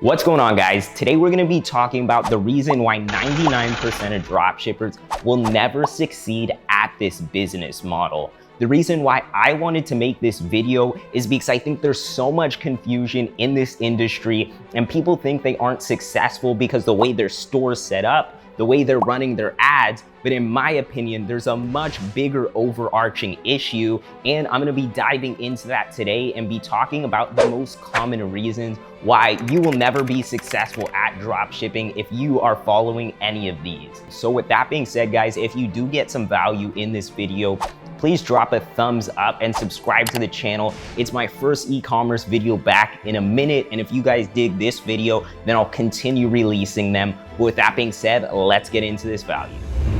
What's going on, guys? Today we're going to be talking about the reason why 99% of dropshippers will never succeed at this business model. The reason why I wanted to make this video is because I think there's so much confusion in this industry and people think they aren't successful because the way their store's set up, the way they're running their ads. But in my opinion, there's a much bigger overarching issue, and I'm gonna be diving into that today and be talking about the most common reasons why you will never be successful at dropshipping if you are following any of these. So with that being said, guys, if you do get some value in this video, please drop a thumbs up and subscribe to the channel. It's my first e-commerce video back in a minute, and if you guys dig this video, then I'll continue releasing them. But with that being said, let's get into this value.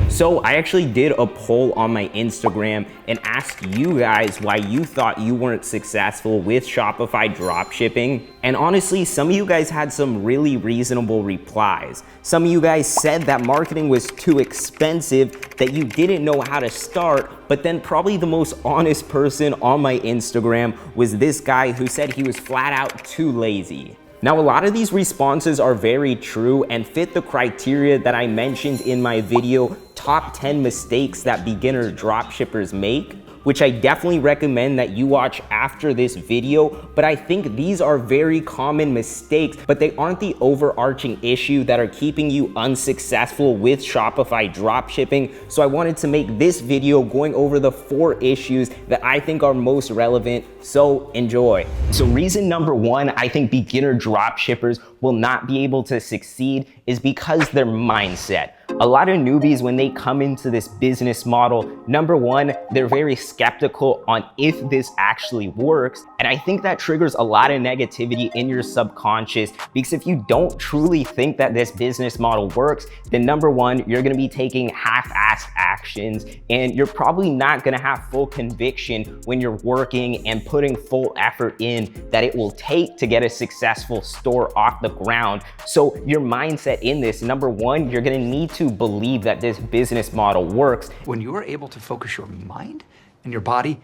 So I actually did a poll on my Instagram and asked you guys why you thought you weren't successful with Shopify dropshipping. And honestly, some of you guys had some really reasonable replies. Some of you guys said that marketing was too expensive, that you didn't know how to start. But then probably the most honest person on my Instagram was this guy who said he was flat out too lazy. Now, a lot of these responses are very true and fit the criteria that I mentioned in my video, top 10 mistakes that beginner dropshippers make, which I definitely recommend that you watch after this video. But I think these are very common mistakes, but they aren't the overarching issue that are keeping you unsuccessful with Shopify dropshipping. So I wanted to make this video going over the 4 issues that I think are most relevant. So enjoy. So reason number 1, I think beginner dropshippers will not be able to succeed is because their mindset. A lot of newbies, when they come into this business model, number 1, they're very skeptical on if this actually works. And I think that triggers a lot of negativity in your subconscious, because if you don't truly think that this business model works, then number 1, you're gonna be taking half-assed actions, and you're probably not gonna have full conviction when you're working and putting full effort in that it will take to get a successful store off the ground. So your mindset in this, number 1, you're gonna need to believe that this business model works. When you are able to focus your mind and your body,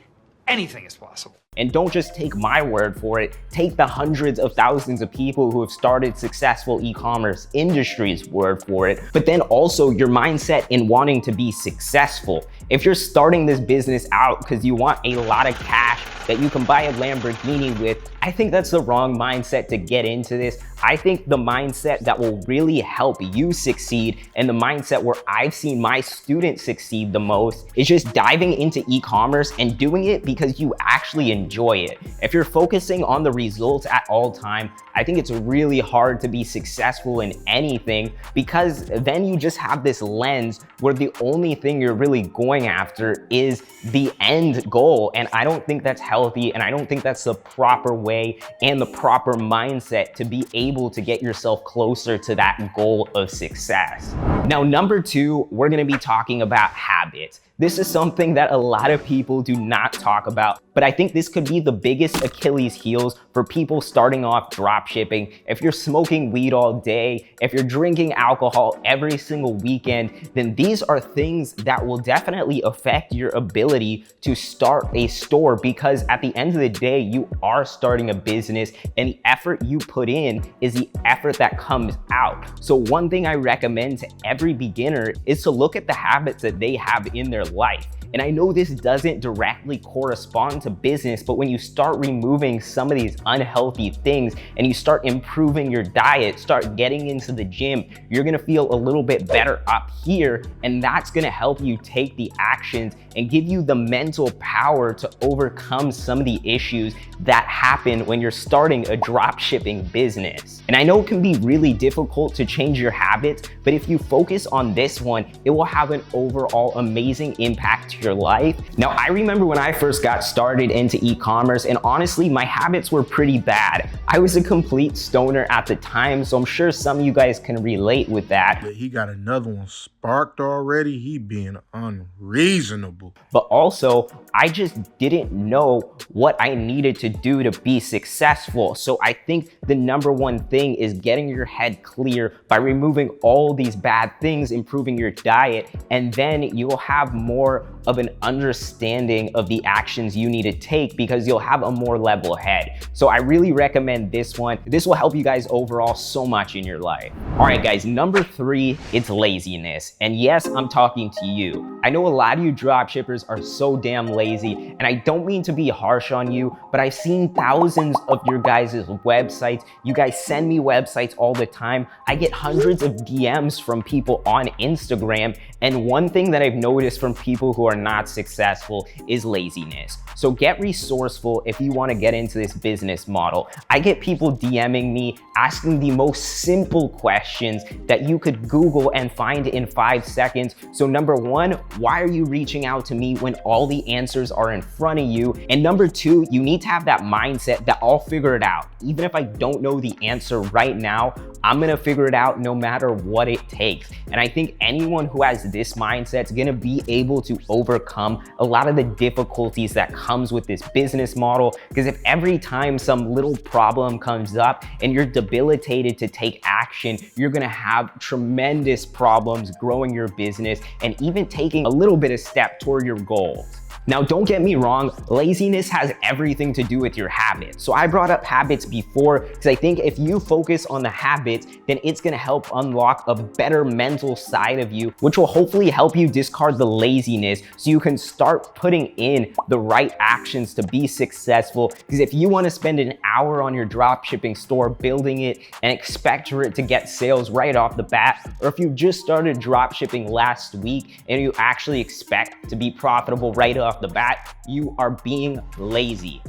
anything is possible. And don't just take my word for it, take the hundreds of thousands of people who have started successful e-commerce industries' word for it, but then also your mindset in wanting to be successful. If you're starting this business out because you want a lot of cash that you can buy a Lamborghini with, I think that's the wrong mindset to get into this. I think the mindset that will really help you succeed, and the mindset where I've seen my students succeed the most, is just diving into e-commerce and doing it because you actually enjoy it. If you're focusing on the results at all time, I think it's really hard to be successful in anything, because then you just have this lens where the only thing you're really going after is the end goal. And I don't think that's healthy, and I don't think that's the proper way and the proper mindset to be able to get yourself closer to that goal of success. Now, number 2, we're gonna be talking about habits. This is something that a lot of people do not talk about, but I think this could be the biggest Achilles heels for people starting off dropshipping. If you're smoking weed all day, if you're drinking alcohol every single weekend, then these are things that will definitely affect your ability to start a store, because at the end of the day, you are starting a business, and the effort you put in is the effort that comes out. So one thing I recommend to every beginner is to look at the habits that they have in their life. And I know this doesn't directly correspond to business, but when you start removing some of these unhealthy things and you start improving your diet, start getting into the gym, you're gonna feel a little bit better up here, and that's gonna help you take the actions and give you the mental power to overcome some of the issues that happen when you're starting a drop shipping business. And I know it can be really difficult to change your habits, but if you focus on this one, it will have an overall amazing impact to your life. Now, I remember when I first got started into e-commerce, and honestly, my habits were pretty bad. I was a complete stoner at the time, so I'm sure some of you guys can relate with that. He got another one sparked already. He being unreasonable. But also, I just didn't know what I needed to do to be successful. So I think the number 1 thing is getting your head clear by removing all these bad things, improving your diet, and then you'll have more of an understanding of the actions you need to take because you'll have a more level head. So I really recommend this one. This will help you guys overall so much in your life. All right, guys, number 3, it's laziness. And yes, I'm talking to you. I know a lot of you dropshippers are so damn lazy, and I don't mean to be harsh on you, but I've seen thousands of your guys' websites. You guys send me websites all the time. I get hundreds of DMs from people on Instagram, and one thing that I've noticed from people who are not successful is laziness. So get resourceful if you want to get into this business model. I get people DMing me asking the most simple questions that you could Google and find in 5 seconds. So number 1, why are you reaching out to me when all the answers are in front of you? And number 2, you need to have that mindset that I'll figure it out. Even if I don't know the answer right now, I'm gonna figure it out no matter what it takes. And I think anyone who has this mindset is gonna be able to overcome a lot of the difficulties that comes with this business model. Because if every time some little problem comes up and you're debilitated to take action, you're gonna have tremendous problems growing your business and even taking a little bit of step toward your goals. Now, don't get me wrong, laziness has everything to do with your habits. So I brought up habits before because I think if you focus on the habits, then it's gonna help unlock a better mental side of you, which will hopefully help you discard the laziness so you can start putting in the right actions to be successful. Because if you wanna spend an hour on your dropshipping store building it and expect for it to get sales right off the bat, or if you just started dropshipping last week and you actually expect to be profitable right off the bat, you are being lazy.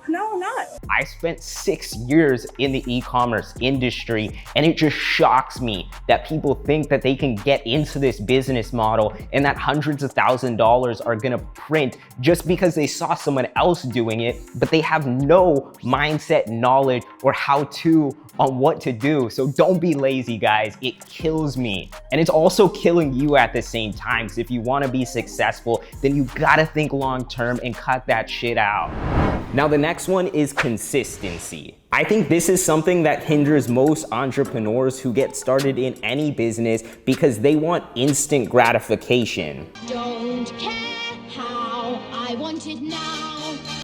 No, I'm not. I spent 6 years in the e-commerce industry, and it just shocks me that people think that they can get into this business model and that hundreds of $1,000s are gonna print just because they saw someone else doing it, but they have no mindset knowledge or how-to on what to do. So don't be lazy, guys. It kills me. And it's also killing you at the same time. So if you want to be successful, then you gotta think long-term and cut that shit out. Now, the next one is consistency. I think this is something that hinders most entrepreneurs who get started in any business because they want instant gratification. Don't care how, I want it now.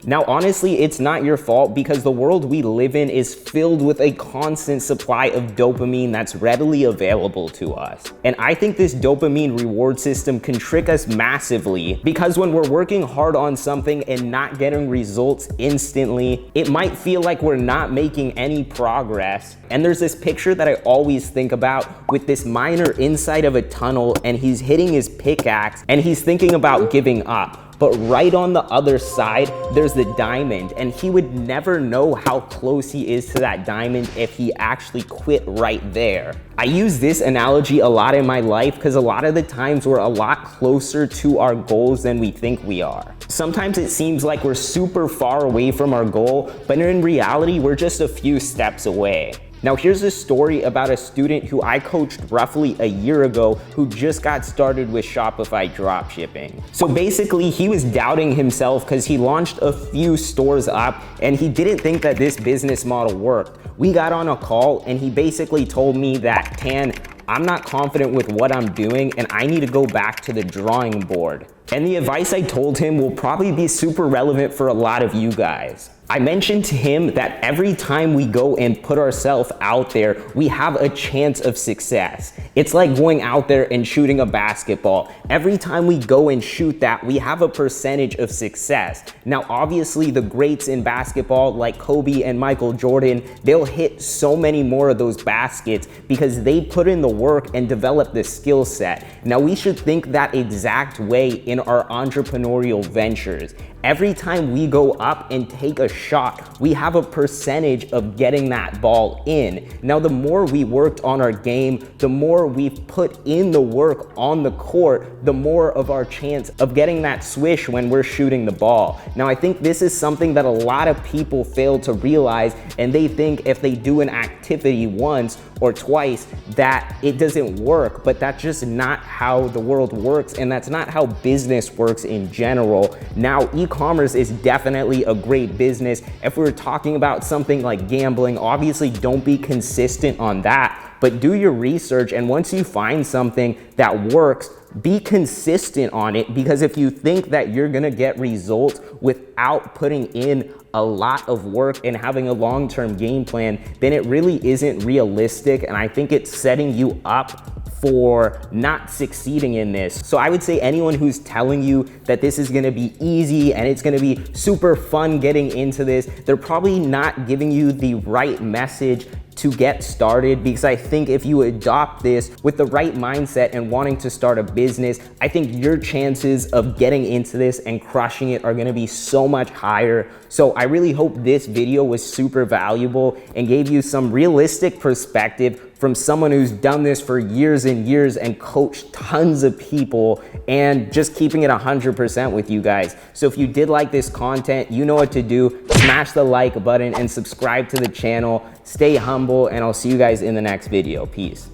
Now, honestly, it's not your fault because the world we live in is filled with a constant supply of dopamine that's readily available to us. And I think this dopamine reward system can trick us massively because when we're working hard on something and not getting results instantly, it might feel like we're not making any progress. And there's this picture that I always think about with this miner inside of a tunnel, and he's hitting his pickaxe and he's thinking about giving up. But right on the other side, there's the diamond, and he would never know how close he is to that diamond if he actually quit right there. I use this analogy a lot in my life because a lot of the times we're a lot closer to our goals than we think we are. Sometimes it seems like we're super far away from our goal, but in reality, we're just a few steps away. Now, here's a story about a student who I coached roughly a year ago who just got started with Shopify dropshipping. So basically, he was doubting himself because he launched a few stores up and he didn't think that this business model worked. We got on a call and he basically told me that, Tan, I'm not confident with what I'm doing and I need to go back to the drawing board. And the advice I told him will probably be super relevant for a lot of you guys. I mentioned to him that every time we go and put ourselves out there, we have a chance of success. It's like going out there and shooting a basketball. Every time we go and shoot that, we have a percentage of success. Now, obviously, the greats in basketball like Kobe and Michael Jordan, they'll hit so many more of those baskets because they put in the work and develop the skill set. Now, we should think that exact way in our entrepreneurial ventures. Every time we go up and take a shot, we have a percentage of getting that ball in. Now, the more we worked on our game, the more we've put in the work on the court, the more of our chance of getting that swish when we're shooting the ball. Now, I think this is something that a lot of people fail to realize, and they think if they do an activity once or twice that it doesn't work, but that's just not how the world works, and that's not how business works in general. Now, e-commerce is definitely a great business. If we were talking about something like gambling, obviously don't be consistent on that, but do your research, and once you find something that works, be consistent on it, because if you think that you're gonna get results without putting in a lot of work and having a long-term game plan, then it really isn't realistic, and I think it's setting you up for not succeeding in this. So I would say anyone who's telling you that this is gonna be easy and it's gonna be super fun getting into this, they're probably not giving you the right message to get started, because I think if you adopt this with the right mindset and wanting to start a business, I think your chances of getting into this and crushing it are gonna be so much higher. So I really hope this video was super valuable and gave you some realistic perspective from someone who's done this for years and years and coached tons of people, and just keeping it 100% with you guys. So if you did like this content, you know what to do. Smash the like button and subscribe to the channel. Stay humble, and I'll see you guys in the next video. Peace.